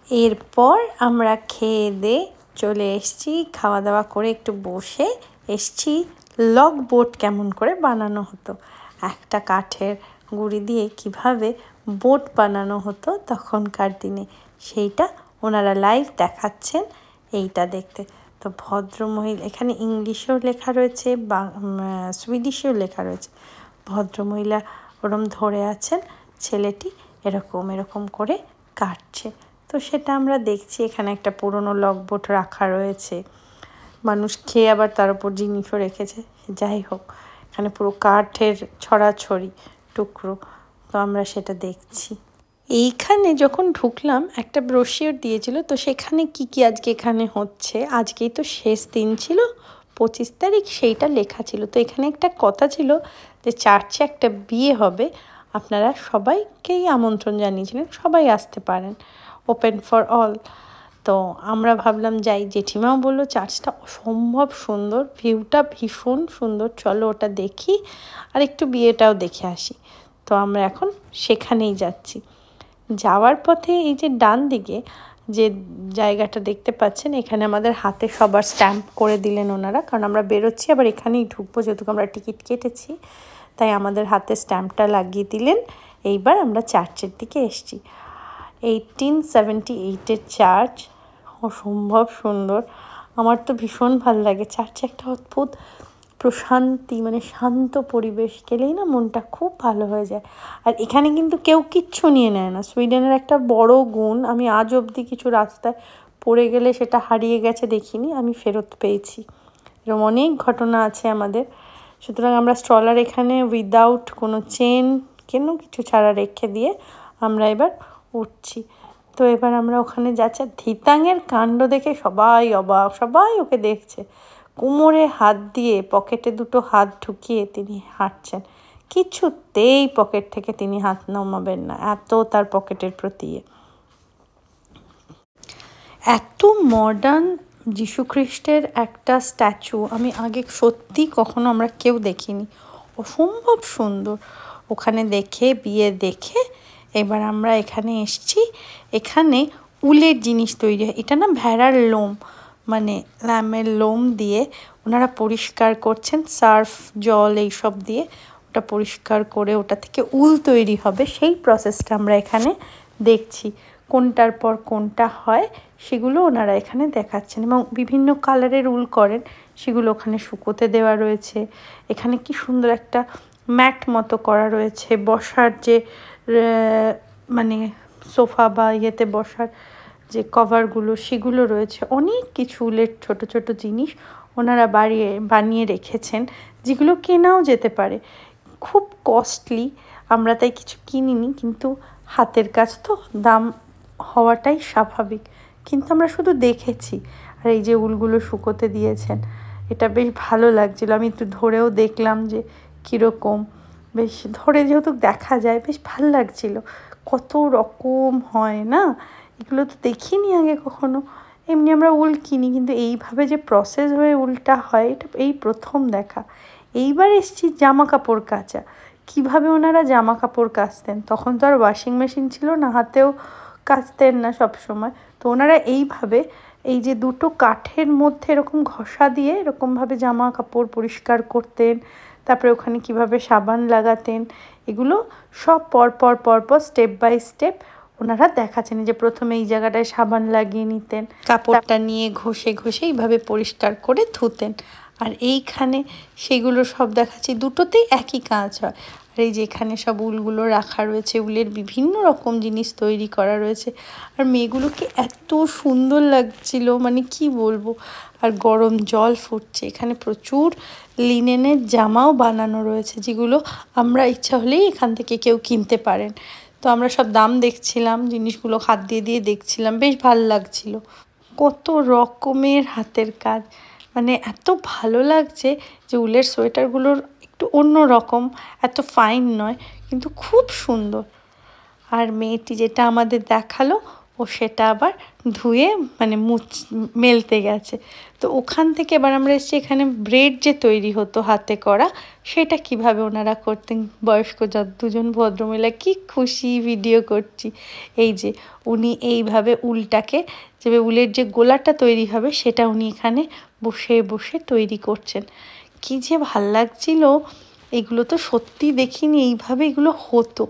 এরপর আমরা খেয়ে দিয়ে চলে এসেছি, খাওয়া দাওয়া করে একটু বসে এসেছি লগ বোট কেমন করে বানানো হতো, একটা কাঠের গুঁড়ি দিয়ে কিভাবে বোট বানানো হতো তখনকার দিনে, সেইটা ওনারা লাইভ দেখাচ্ছেন। এইটা দেখতে তো ভদ্রমহিলা, এখানে ইংলিশেও লেখা রয়েছে বা সুইডিশেও লেখা রয়েছে। ভদ্রমহিলা ওরম ধরে আছেন, ছেলেটি এরকম এরকম করে কাটছে। তো সেটা আমরা দেখছি। এখানে একটা পুরনো লগ বোট রাখা রয়েছে, মানুষ খেয়ে আবার তার উপর জিনিসও রেখেছে। যাই হোক, এখানে পুরো কাঠের ছড়াছড়ি টুকরো, তো আমরা সেটা দেখছি। এইখানে যখন ঢুকলাম একটা ব্রোশিওর দিয়েছিল, তো সেখানে কি কি আজকে এখানে হচ্ছে, আজকেই তো শেষ দিন ছিল 25 তারিখ, সেইটা লেখা ছিল। তো এখানে একটা কথা ছিল যে চার্চে একটা বিয়ে হবে, আপনারা সবাইকেই আমন্ত্রণ জানিয়েছিলেন, সবাই আসতে পারেন, ওপেন ফর অল। তো আমরা ভাবলাম যাই, জেঠিমাও বললো চার্চটা অসম্ভব সুন্দর, ভিউটা ভীষণ সুন্দর, চলো ওটা দেখি আর একটু বিয়েটাও দেখে আসি। তো আমরা এখন সেখানেই যাচ্ছি। যাওয়ার পথে এই যে ডান দিকে যে জায়গাটা দেখতে পাচ্ছেন, এখানে আমাদের হাতে সবার স্ট্যাম্প করে দিলেন ওনারা, কারণ আমরা বেরোচ্ছি আবার এখানেই ঢুকবো, যেহেতু আমরা টিকিট কেটেছি, তাই আমাদের হাতে স্ট্যাম্পটা লাগিয়ে দিলেন। এইবার আমরা চার্চের দিকে এসছি। 1878-এর চার্চ, অসম্ভব সুন্দর, আমার তো ভীষণ ভালো লাগে। চার্চে একটা অদ্ভুত প্রশান্তি, মানে শান্ত পরিবেশ, গেলেই না মনটা খুব ভালো হয়ে যায়। আর এখানে কিন্তু কেউ কিচ্ছু নিয়ে নেয় না, সুইডেনের একটা বড় গুণ, আমি আজ অবধি কিছু রাস্তায় পড়ে গেলে সেটা হারিয়ে গেছে দেখিনি, আমি ফেরত পেয়েছি। এরকম অনেক ঘটনা আছে আমাদের। সুতরাং আমরা স্ট্রলার এখানে উইদাউট কোনো চেন কিছু ছাড়া রেখে দিয়ে আমরা এবার উঠছি। তো এবার আমরা ওখানে যাচ্ছি, ধিতাঙের কাণ্ড দেখে সবাই অবাক, সবাই ওকে দেখছে। কোমরে হাত দিয়ে পকেটে দুটো হাত ঢুকিয়ে তিনি হাঁটছেন, কিছুতেই পকেট থেকে তিনি হাত নামাবেন না, এত তার পকেটের প্রতি। এত মডার্ন যীশুখ্রিস্টের একটা স্ট্যাচু আমি আগে সত্যি কখনো আমরা কেউ দেখিনি, অসম্ভব সুন্দর। ওখানে দেখে বিয়ে দেখে এবার আমরা এখানে এসছি। এখানে উলের জিনিস তৈরি হয়, এটা না ভেড়ার লোম, মানে ল্যামের লোম দিয়ে ওনারা পরিষ্কার করছেন, সার্ফ জল এইসব দিয়ে ওটা পরিষ্কার করে ওটা থেকে উল তৈরি হবে, সেই প্রসেসটা আমরা এখানে দেখছি। কোনটার পর কোনটা হয় সেগুলো ওনারা এখানে দেখাচ্ছেন, এবং বিভিন্ন কালারের উল করেন, সেগুলো ওখানে শুকোতে দেওয়া রয়েছে। এখানে কি সুন্দর একটা ম্যাট মতো করা রয়েছে, বসার যে মানে সোফা বা ইয়েতে বসার যে কভারগুলো সেগুলো রয়েছে, অনেক কিছু উলের ছোট ছোট জিনিস ওনারা বানিয়ে রেখেছেন, যেগুলো কেনাও যেতে পারে, খুব কস্টলি। আমরা তাই কিছু কিনিনি, কিন্তু হাতের কাজ তো দাম হওয়াটাই স্বাভাবিক, কিন্তু আমরা শুধু দেখেছি। আর এই যে উলগুলো শুকোতে দিয়েছেন, এটা বেশ ভালো লাগছিল, আমি একটু ধরেও দেখলাম যে কীরকম, বেশ ধরে যেহেতু দেখা যায় বেশ ভালো লাগছিল। কত রকম হয় না, এগুলো তো দেখিনি আগে কখনো। এমনি আমরা উল কিনি, কিন্তু এইভাবে যে প্রসেস হয়ে উলটা হয় এটা এই প্রথম দেখা। এইবার এসছি জামা কাপড় কাচা, কীভাবে ওনারা জামা কাপড় কাচতেন, তখন তো আর ওয়াশিং মেশিন ছিল না, হাতেও কাচতেন না সব সময়। তো ওনারা এইভাবে এই যে দুটো কাঠের মধ্যে এরকম ঘষা দিয়ে এরকমভাবে জামা কাপড় পরিষ্কার করতেন, তারপরে ওখানে কিভাবে সাবান লাগাতেন, এগুলো সব পরপর স্টেপ বাই স্টেপ ওনারা দেখাচ্ছেন। যে প্রথমে এই জায়গাটায় সাবান লাগিয়ে নিতেন, কাপড়টা নিয়ে ঘষে ঘষে এইভাবে পরিষ্কার করে ধুতেন, আর এইখানে সেগুলো সব দেখাচ্ছি, দুটোতেই একই কাজ হয়। আর এই যে এখানে সব উলগুলো রাখা রয়েছে, উলের বিভিন্ন রকম জিনিস তৈরি করা রয়েছে, আর মেয়েগুলোকে এত সুন্দর লাগছিল, মানে কি বলবো। আর গরম জল ফুটছে, এখানে প্রচুর লিনেনের জামাও বানানো রয়েছে, যেগুলো আমরা ইচ্ছা হলেই এখান থেকে কেউ কিনতে পারেন। তো আমরা সব দাম দেখছিলাম, জিনিসগুলো হাত দিয়ে দিয়ে দেখছিলাম, বেশ ভালো লাগছিল। কত রকমের হাতের কাজ, মানে এত ভালো লাগছে যে উলের সোয়েটারগুলোর একটু অন্য রকম, এত ফাইন নয়, কিন্তু খুব সুন্দর। আর মেয়েটি যেটা আমাদের দেখালো, ও সেটা আবার ধুয়ে মানে মেলতে গেছে। তো ওখান থেকে এবার আমরা এসেছি এখানে ব্রেড যে তৈরি হতো হাতে করা, সেটা কিভাবে ওনারা করতেন। বয়স্ক দুজন ভদ্রমহিলা কি খুশি, ভিডিও করছি। এই যে উনি এইভাবে উলটাকে, যে উলের যে গোলাটা তৈরি হবে সেটা উনি এখানে বসে বসে তৈরি করছেন। কি যে ভাল লাগছিল। এগুলো তো সত্যি দেখিনি এইভাবে এগুলো হতো,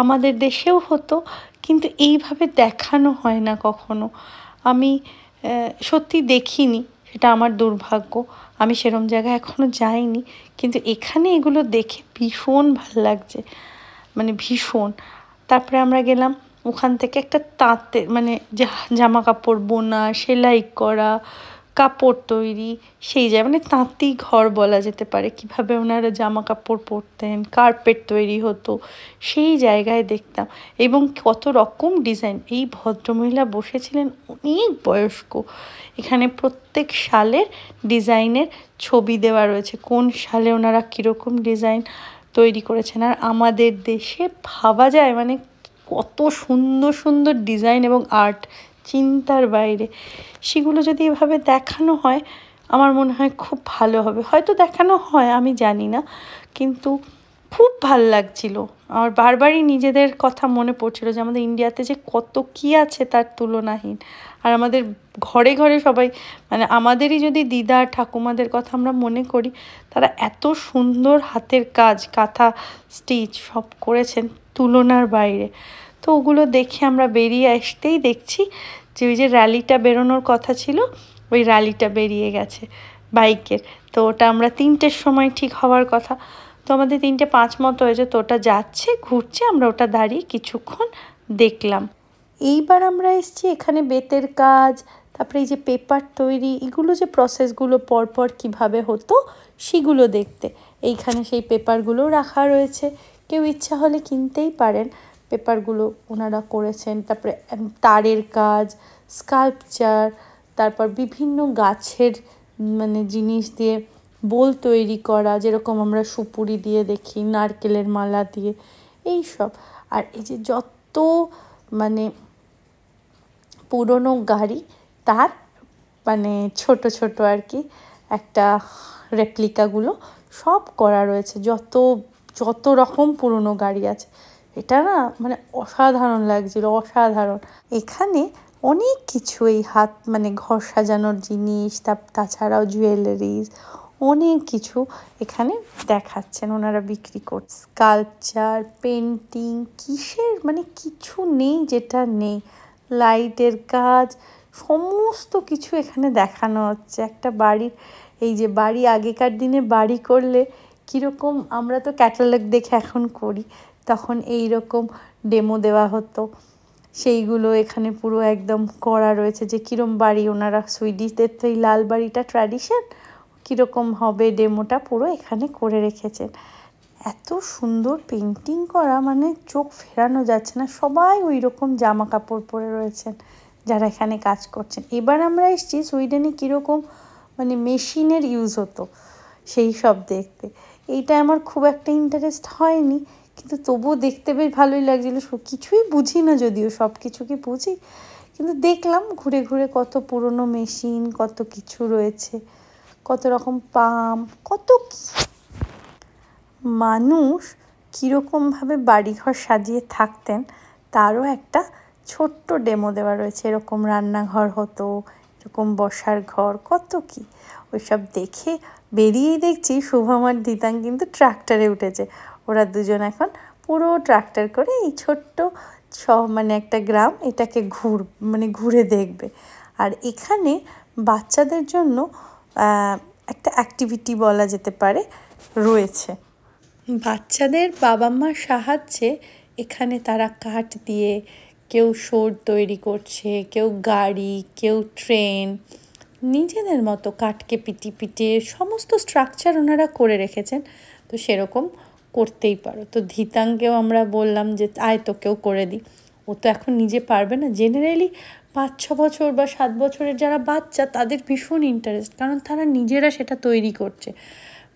আমাদের দেশেও হতো, কিন্তু এইভাবে দেখানো হয় না কখনো। আমি সত্যি দেখিনি, সেটা আমার দুর্ভাগ্য। আমি সেরম জায়গায় এখনও যাইনি, কিন্তু এখানে এগুলো দেখে ভীষণ ভাল লাগছে, মানে ভীষণ। তারপরে আমরা গেলাম ওখান থেকে একটা তাঁতে মানে জামা কাপড় বোনা, সেলাই করা, কাপড় তৈরি, সেই যায় মানে তাঁতি ঘর বলা যেতে পারে। কিভাবে ওনারা জামা কাপড় পরতেন, কার্পেট তৈরি হতো, সেই জায়গায় দেখতাম। এবং কত রকম ডিজাইন। এই ভদ্রমহিলা বসেছিলেন অনেক বয়স্ক। এখানে প্রত্যেক সালের ডিজাইনের ছবি দেওয়া রয়েছে, কোন সালে ওনারা কীরকম ডিজাইন তৈরি করেছেন। আর আমাদের দেশে ভাবা যায় মানে কত সুন্দর সুন্দর ডিজাইন এবং আর্ট, চিন্তার বাইরে। সেগুলো যদি এভাবে দেখানো হয় আমার মনে হয় খুব ভালো হবে। হয়তো দেখানো হয়, আমি জানি না, কিন্তু খুব ভাল লাগছিল। আমার বারবারই নিজেদের কথা মনে পড়ছিল যে আমাদের ইন্ডিয়াতে যে কত কী আছে তার তুলনাহীন। আর আমাদের ঘরে ঘরে সবাই, মানে আমাদেরই যদি দিদা ঠাকুমাদের কথা আমরা মনে করি, তারা এত সুন্দর হাতের কাজ, কাঁথা স্টিচ সব করেছেন তুলনার বাইরে। তো ওগুলো দেখে আমরা বেরিয়ে আসতেই দেখছি যে ওই যে র্যালিটা বেরোনোর কথা ছিল, ওই র্যালিটা বেরিয়ে গেছে বাইকের। তো ওটা আমরা 3টের সময় ঠিক হওয়ার কথা, তো আমাদের 3:05 মতো হয়েছে। তো ওটা যাচ্ছে, ঘুরছে, আমরা ওটা দাঁড়িয়ে কিছুক্ষণ দেখলাম। এইবার আমরা এসেছি এখানে বেতের কাজ, তারপরে এই যে পেপার তৈরি, এগুলো যে প্রসেসগুলো পরপর কিভাবে হতো সেগুলো দেখতে। এইখানে সেই পেপারগুলো রাখা রয়েছে, কেউ ইচ্ছা হলে কিনতেই পারেন। পেপারগুলো ওনারা করেছেন। তারপরে তারের কাজ, স্কাল্পচার, তারপর বিভিন্ন গাছের মানে জিনিস দিয়ে বোল তৈরি করা, যেরকম আমরা সুপুরি দিয়ে দেখি, নারকেলের মালা দিয়ে, এই সব। আর এই যে যত মানে পুরনো গাড়ি, তার মানে ছোট ছোট আর কি একটা রেপ্লিকাগুলো সব করা রয়েছে। যত যত রকম পুরনো গাড়ি আছে, এটা না মানে অসাধারণ লাগছিল, অসাধারণ। এখানে অনেক কিছু এই হাত মানে ঘর সাজানোর জিনিস, তাছাড়াও জুয়েলারিজ, অনেক কিছু এখানে দেখাচ্ছেন ওনারা বিক্রি করছে। স্কাল্পচার, পেন্টিং, কিসের মানে কিছু নেই যেটা নেই। লাইটের কাজ, সমস্ত কিছু এখানে দেখানো হচ্ছে। একটা বাড়ির, এই যে বাড়ি আগেকার দিনে বাড়ি করলে কীরকম, আমরা তো ক্যাটালগ দেখে এখন করি, তখন এই রকম ডেমো দেওয়া হতো, সেইগুলো এখানে পুরো একদম করা রয়েছে। যে কীরকম বাড়ি ওনারা, সুইডিশদের তো এই লাল বাড়িটা ট্র্যাডিশন, কীরকম হবে ডেমোটা পুরো এখানে করে রেখেছেন। এত সুন্দর পেন্টিং করা, মানে চোখ ফেরানো যাচ্ছে না। সবাই ওই রকম জামা কাপড় পরে রয়েছেন যারা এখানে কাজ করছেন। এবার আমরা এসেছি সুইডেনে কীরকম মানে মেশিনের ইউজ হতো সেই সব দেখতে। এইটা আমার খুব একটা ইন্টারেস্ট হয়নি, কিন্তু তবুও দেখতে বেশ ভালোই লাগছিলো। কিছুই বুঝি না, যদিও সব কিছু কি বুঝি, কিন্তু দেখলাম ঘুরে ঘুরে কত পুরনো মেশিন, কত কিছু রয়েছে, কত রকম পাম্প, কত মানুষ কীরকমভাবে বাড়িঘর সাজিয়ে থাকতেন তারও একটা ছোট্ট ডেমো দেওয়া রয়েছে। এরকম রান্নাঘর হতো, এরকম বসার ঘর, কত কি। ওইসব দেখে বেরিয়েই দেখছি শুভম আর দিতাং কিন্তু ট্রাক্টরে উঠেছে। ওরা দুজন এখন পুরো ট্রাক্টর করে এই ছোট্ট মানে একটা গ্রাম, এটাকে ঘুরে দেখবে। আর এখানে বাচ্চাদের জন্য একটা অ্যাক্টিভিটি বলা যেতে পারে রয়েছে। বাচ্চাদের বাবা মার সাহায্যে এখানে তারা কাঠ দিয়ে কেউ শোর তৈরি করছে, কেউ গাড়ি, কেউ ট্রেন, নিজেদের মতো কাঠকে পিটিয়ে সমস্ত স্ট্রাকচার ওনারা করে রেখেছেন। তো সেরকম করতেই পারো। তো ধিতাংকেও আমরা বললাম যে আয় তোকেও করে দিই। ও তো এখন নিজে পারবে না। জেনারেলি 5-6 বছর বা 7 বছরের যারা বাচ্চা, তাদের ভীষণ ইন্টারেস্ট, কারণ তারা নিজেরা সেটা তৈরি করছে।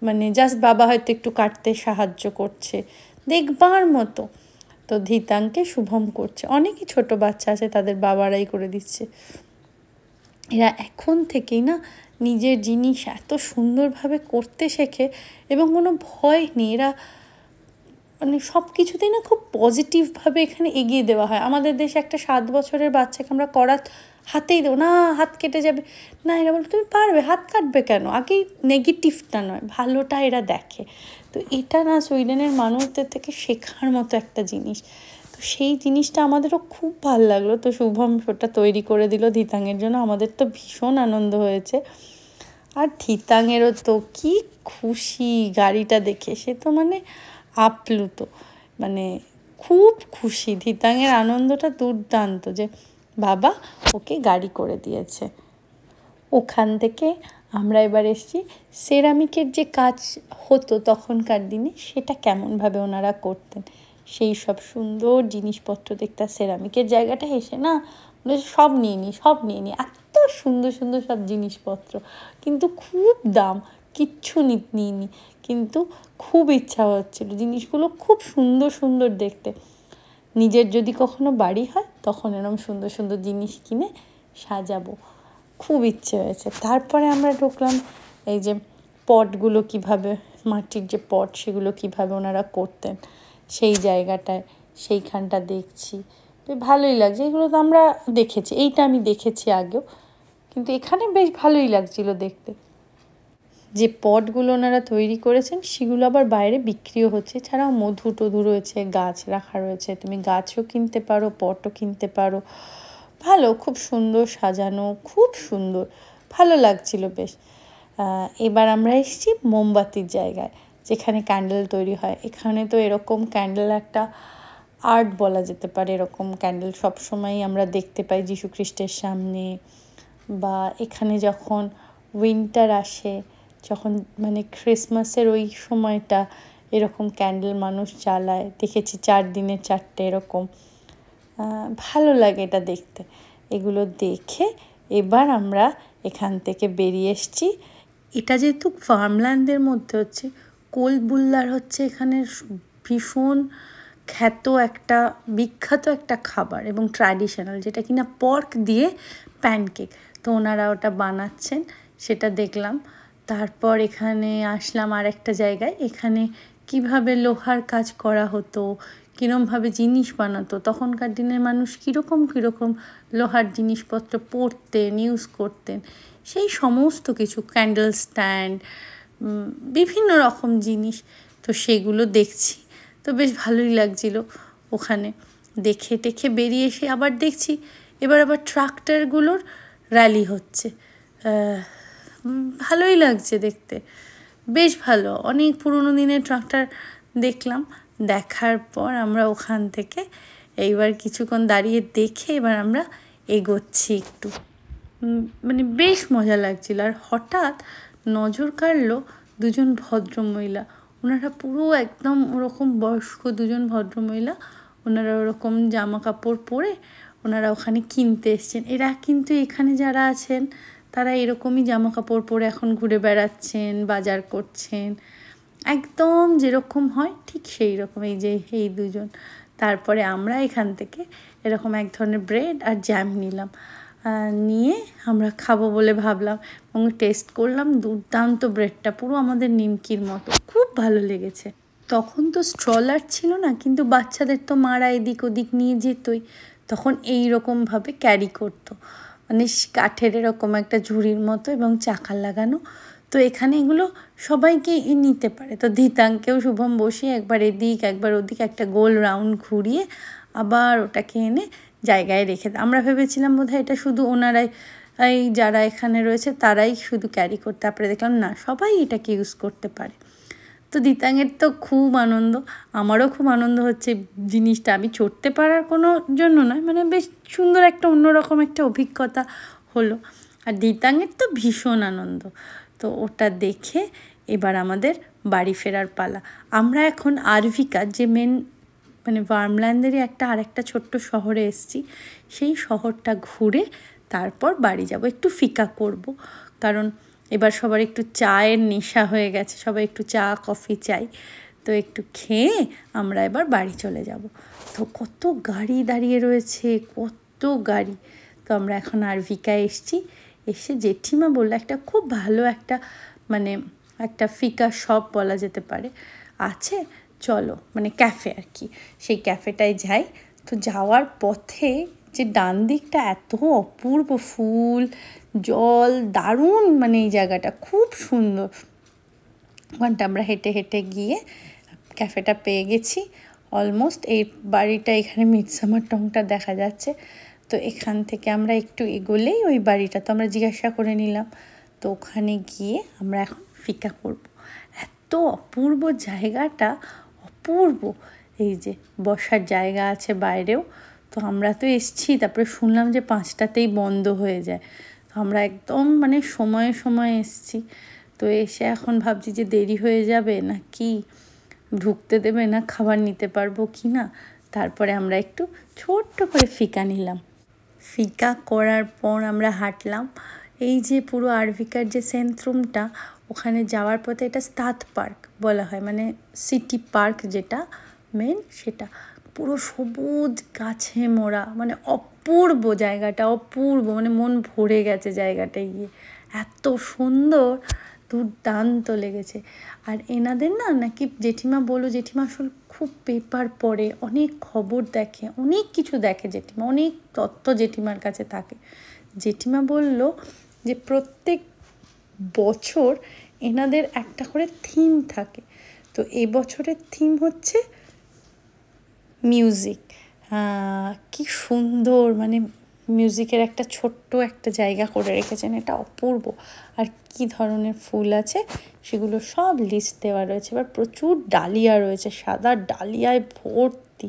মানে জাস্ট বাবা হয়তো একটু কাটতে সাহায্য করছে, দেখবার মতো। তো ধিতাংকে শুভম করছে, অনেকই ছোট বাচ্চা আছে তাদের বাবারাই করে দিচ্ছে। এরা এখন থেকেই না নিজের জিনিস এত সুন্দরভাবে করতে শেখে এবং কোনো ভয় নেই। এরা মানে সব কিছুতেই না খুব পজিটিভভাবে এখানে এগিয়ে দেওয়া হয়। আমাদের দেশে একটা 7 বছরের বাচ্চাকে আমরা করাত হাতেই দেবো না, হাত কেটে যাবে না, এরা বলে তুমি পারবে, হাত কাটবে কেন, আগেই নেগেটিভটা নয় ভালোটা এরা দেখে। তো এটা না সুইডেনের মানুষদের থেকে শেখার মতো একটা জিনিস। তো সেই জিনিসটা আমাদেরও খুব ভালো লাগলো। তো শুভম ওটা তৈরি করে দিল ধিতাংয়ের জন্য, আমাদের তো ভীষণ আনন্দ হয়েছে। আর ধিতাংয়েরও তো কি খুশি গাড়িটা দেখে, সে তো মানে আপ্লুত, মানে খুব খুশি। ধিতাংয়ের আনন্দটা দুর্দান্ত যে বাবা ওকে গাড়ি করে দিয়েছে। ওখান থেকে আমরা এবার এসেছি সেরামিকের যে কাজ হতো তখনকার দিনে, সেটা কেমনভাবে ওনারা করতেন সেই সব সুন্দর জিনিসপত্র দেখতে। সেরামিকের জায়গাটা এসে না সব নিয়ে নিই, এত সুন্দর সুন্দর সব জিনিসপত্র, কিন্তু খুব দাম, কিচ্ছু নিইনি, কিন্তু খুব ইচ্ছা হচ্ছিল, জিনিসগুলো খুব সুন্দর সুন্দর দেখতে। নিজের যদি কখনো বাড়ি হয় তখন এরকম সুন্দর সুন্দর জিনিস কিনে সাজাবো, খুব ইচ্ছে হয়েছে। তারপরে আমরা ঢুকলাম এই যে পটগুলো কিভাবে, মাটির যে পট সেগুলো কিভাবে ওনারা করতেন সেই জায়গাটায়, সেইখানটা দেখছি, ভালোই লাগছে। এগুলো তো আমরা দেখেছি, এইটা আমি দেখেছি আগেও, কিন্তু এখানে বেশ ভালোই লাগছিল দেখতে। যে পটগুলো ওনারা তৈরি করেছেন সেগুলো আবার বাইরে বিক্রিও হচ্ছে, এছাড়াও মধু টধু রয়েছে, গাছ রাখা রয়েছে, তুমি গাছও কিনতে পারো, পটও কিনতে পারো। ভালো, খুব সুন্দর সাজানো, খুব সুন্দর, ভালো লাগছিল বেশ। এবার আমরা এসেছি মোমবাতির জায়গায়, যেখানে ক্যান্ডেল তৈরি হয়। এখানে তো এরকম ক্যান্ডেল একটা আর্ট বলা যেতে পারে, এরকম ক্যান্ডেল সবসময়ই আমরা দেখতে পাই যীশু খ্রিস্টের সামনে, বা এখানে যখন উইন্টার আসে, যখন মানে ক্রিসমাসের ওই সময়টা এরকম ক্যান্ডেল মানুষ জ্বালায়, দেখেছি 4 দিনে 4টে এরকম, ভালো লাগে এটা দেখতে। এগুলো দেখে এবার আমরা এখান থেকে বেরিয়ে এসেছি। এটা যেহেতু ফার্মল্যান্ডের মধ্যে হচ্ছে, কোলবুল্লার হচ্ছে এখানের ভীষণ খ্যাত একটা বিখ্যাত একটা খাবার এবং ট্র্যাডিশনাল, যেটা কিনা পর্ক দিয়ে প্যানকেক। তো ওনারা ওটা বানাচ্ছেন, সেটা দেখলাম। তারপর এখানে আসলাম আর একটা জায়গায়, এখানে কিভাবে লোহার কাজ করা হতো, কীরকমভাবে জিনিস বানাতো, তখনকার দিনের মানুষ কীরকম লোহার জিনিসপত্র পরতেন, ইউজ করতেন, সেই সমস্ত কিছু, ক্যান্ডেল স্ট্যান্ড, বিভিন্ন রকম জিনিস, তো সেগুলো দেখছি। তো বেশ ভালোই লাগছিল ওখানে দেখে টেখে। বেরিয়ে এসে আবার দেখছি এবার আবার ট্রাক্টরগুলোর র্যালি হচ্ছে, ভালোই লাগছে দেখতে, বেশ ভালো। অনেক পুরনো দিনের ট্রাক্টর দেখলাম। দেখার পর আমরা ওখান থেকে এইবার কিছুক্ষণ দাঁড়িয়ে দেখে এবার আমরা এগোচ্ছি একটু, মানে বেশ মজা লাগছিল। আর হঠাৎ নজর কাড়লো 2জন ভদ্রমহিলা, ওনারা পুরো একদম ওরকম বয়স্ক 2জন ভদ্রমহিলা, ওনারা ওরকম জামা কাপড় পরে ওনারা ওখানে কিনতে এসছেন। এরা কিন্তু এখানে যারা আছেন তারা এরকমই জামা কাপড় পরে এখন ঘুরে বেড়াচ্ছেন, বাজার করছেন, একদম যেরকম হয় ঠিক সেই রকম। এই যে এই 2জন। তারপরে আমরা এখান থেকে এরকম এক ধরনের ব্রেড আর জ্যাম নিলাম, নিয়ে আমরা খাবো বলে ভাবলাম, এবং টেস্ট করলাম, দুর্দান্ত ব্রেডটা, পুরো আমাদের নিমকির মতো, খুব ভালো লেগেছে। তখন তো স্ট্রলার ছিল না, কিন্তু বাচ্চাদের তো মারা এদিক ওদিক নিয়ে যেতই, তখন এই রকমভাবে ক্যারি করতো, মানে কাঠের এরকম একটা ঝুড়ির মতো এবং চাকা লাগানো। তো এখানে এগুলো সবাইকে নিতে পারে। তো ধিতাংকেও শুভম বসিয়ে একবার এদিক একবার ওদিক একটা গোল রাউন্ড ঘুরিয়ে আবার ওটাকে এনে জায়গায় রেখে দেয়। আমরা ভেবেছিলাম বোধহয় এটা শুধু ওনারাই, এই যারা এখানে রয়েছে তারাই শুধু ক্যারি করতে, তারপরে দেখলাম না, সবাই এটাকে ইউজ করতে পারে। তো ধিতাংয়ের তো খুব আনন্দ, আমারও খুব আনন্দ হচ্ছে জিনিসটা। আমি চড়তে পারার কোনো জন্য নয়, মানে বেশ সুন্দর একটা অন্যরকম একটা অভিজ্ঞতা হলো। আর ধিতাংয়ের তো ভীষণ আনন্দ। তো ওটা দেখে এবার আমাদের বাড়ি ফেরার পালা। আমরা এখন আরভিকা, যে মেন মানে ভার্মল্যান্ডেরই একটা আরেকটা ছোট্ট শহরে এসেছি, সেই শহরটা ঘুরে তারপর বাড়ি যাব, একটু ফিকা করব, কারণ এবার সবার একটু চায়ের নেশা হয়ে গেছে, সবাই একটু চা কফি চাই। তো একটু খেয়ে আমরা এবার বাড়ি চলে যাব। তো কত গাড়ি দাঁড়িয়ে রয়েছে, কত গাড়ি। তো আমরা এখন আরভিকায় এসেছি। এসে জেঠিমা বললো একটা খুব ভালো একটা মানে একটা ফিকা শপ বলা যেতে পারে আছে, চলো, মানে ক্যাফে আর কি, সেই ক্যাফেটায় যাই। তো যাওয়ার পথে যে ডান দিকটা এত অপূর্ব ফুল, জল, দারুণ, মানে এই জায়গাটা খুব সুন্দর। ওখানটা আমরা হেঁটে হেঁটে গিয়ে ক্যাফেটা পেয়ে গেছি অলমোস্ট। এই বাড়িটা এখানে মিডসামার টংটা দেখা যাচ্ছে। তো এখান থেকে আমরা একটু এগোলেই ওই বাড়িটা, তো আমরা জিজ্ঞাসা করে নিলাম। তো ওখানে গিয়ে আমরা এখন ফিকা করব। এত অপূর্ব জায়গাটা, অপূর্ব। এই যে বসার জায়গা আছে বাইরেও। তো আমরা তো এসছি, তারপরে শুনলাম যে 5টাতেই বন্ধ হয়ে যায়। তো আমরা একদম মানে সময়ে সময়ে এসছি। তো এসে এখন ভাবছি যে দেরি হয়ে যাবে না কি, ঢুকতে দেবে না, খাবার নিতে পারবো কি না। তারপরে আমরা একটু ছোট্ট করে ফিকা নিলাম। ফিকা করার পর আমরা হাঁটলাম এই যে পুরো আরভিকার যে সেন্ট্রামটা, ওখানে যাওয়ার পথে এটা স্তাত পার্ক বলা হয়, মানে সিটি পার্ক যেটা মেন, সেটা পুরো সবুজ গাছে মোড়া, মানে অপূর্ব জায়গাটা, অপূর্ব, মানে মন ভরে গেছে জায়গাটায় গিয়ে, এত সুন্দর, দুর্দান্ত লেগেছে। আর এনাদের নাকি জেঠিমা বললো, জেঠিমা আসলে খুব পেপার পড়ে, অনেক খবর দেখে, অনেক কিছু দেখে জেঠিমা, অনেক তথ্য জেঠিমার কাছে থাকে। জেঠিমা বলল যে প্রত্যেক বছর এনাদের একটা করে থিম থাকে। তো এই বছরের থিম হচ্ছে মিউজিক। কি সুন্দর, মানে মিউজিকের একটা ছোট্ট একটা জায়গা করে রেখেছেন, এটা অপূর্ব। আর কি ধরনের ফুল আছে সেগুলো সব লিস্ট দেওয়া রয়েছে। এবার প্রচুর ডালিয়া রয়েছে, সাদা ডালিয়ায় ভর্তি,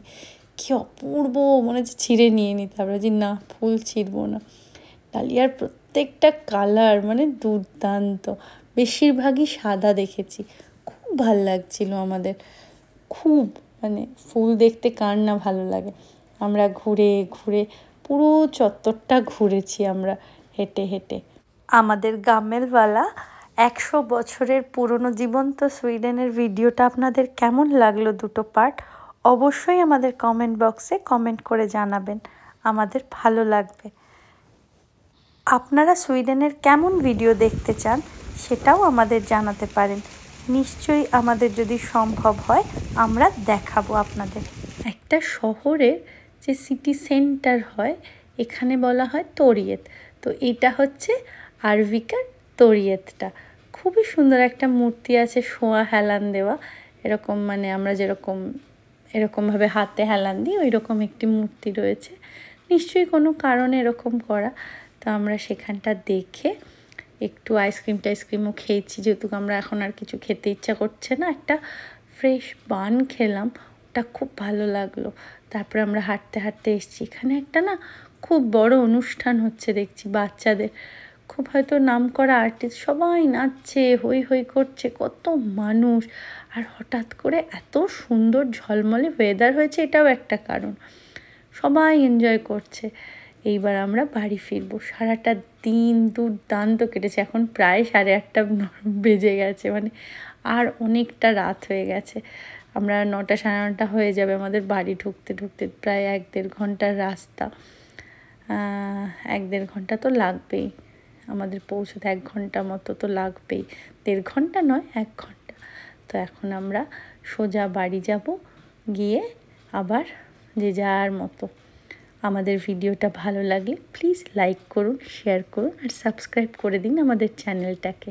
কি অপূর্ব, মনে হচ্ছে ছিঁড়ে নিয়ে নিতে হবে, যে না ফুল ছিঁড়বো না। ডালিয়ার প্রত্যেকটা কালার মানে দুর্দান্ত, বেশিরভাগই সাদা দেখেছি, খুব ভাল লাগছিল আমাদের, খুব, মানে ফুল দেখতে কার না ভালো লাগে। আমরা ঘুরে ঘুরে পুরো চত্বরটা ঘুরেছি আমরা হেঁটে হেঁটে। আমাদের গামেলওয়ালা 100 বছরের পুরনো জীবন্ত সুইডেনের ভিডিওটা আপনাদের কেমন লাগলো, দুটো পার্ট, অবশ্যই আমাদের কমেন্ট বক্সে কমেন্ট করে জানাবেন, আমাদের ভালো লাগবে। আপনারা সুইডেনের কেমন ভিডিও দেখতে চান সেটাও আমাদের জানাতে পারেন, নিশ্চয়ই আমাদের যদি সম্ভব হয় আমরা দেখাবো আপনাদের। একটা শহরের যে সিটি সেন্টার হয় এখানে বলা হয় তোরিয়েত। তো এটা হচ্ছে আরভিকার তোরিয়েতটা, খুবই সুন্দর একটা মূর্তি আছে, শোয়া হেলান দেওয়া, এরকম মানে আমরা যেরকম এরকমভাবে হাতে হেলান দিই ওই রকম একটি মূর্তি রয়েছে, নিশ্চয়ই কোনো কারণে এরকম করা। তো আমরা সেখানটা দেখে একটু টাইসক্রিমও খেয়েছি, যেহেতু আমরা এখন আর কিছু খেতে ইচ্ছা করছে না। একটা ফ্রেশ বান খেলাম, ওটা খুব ভালো লাগলো। তারপরে আমরা হাঁটতে হাঁটতে এসেছি, এখানে একটা না খুব বড় অনুষ্ঠান হচ্ছে দেখছি বাচ্চাদের, খুব হয়তো নাম করা আর্টিস্ট, সবাই নাচছে, হই হই করছে, কত মানুষ। আর হঠাৎ করে এত সুন্দর ঝলমলে ওয়েদার হয়েছে, এটাও একটা কারণ, সবাই এনজয় করছে। এইবার আমরা বাড়ি ফিরবো। সারাটা দিন দুর্দান্ত কেটেছে, এখন প্রায় 8:30 বেজে গেছে, মানে আর অনেকটা রাত হয়ে গেছে। আমরা 9টা 9:30 হয়ে যাবে আমাদের বাড়ি ঢুকতে ঢুকতে, প্রায় 1-1.5 ঘন্টার রাস্তা। 1-1.5 ঘন্টা তো লাগবেই আমাদের পৌঁছতে, 1 ঘন্টা মতো তো লাগবেই, 1.5 ঘন্টা নয় 1 ঘন্টা। তো এখন আমরা সোজা বাড়ি যাব, গিয়ে আবার যে যার মতো। আমাদের ভিডিওটা ভালো লাগলে প্লিজ লাইক করুন, শেয়ার করুন আর সাবস্ক্রাইব করে দিন আমাদের চ্যানেলটাকে।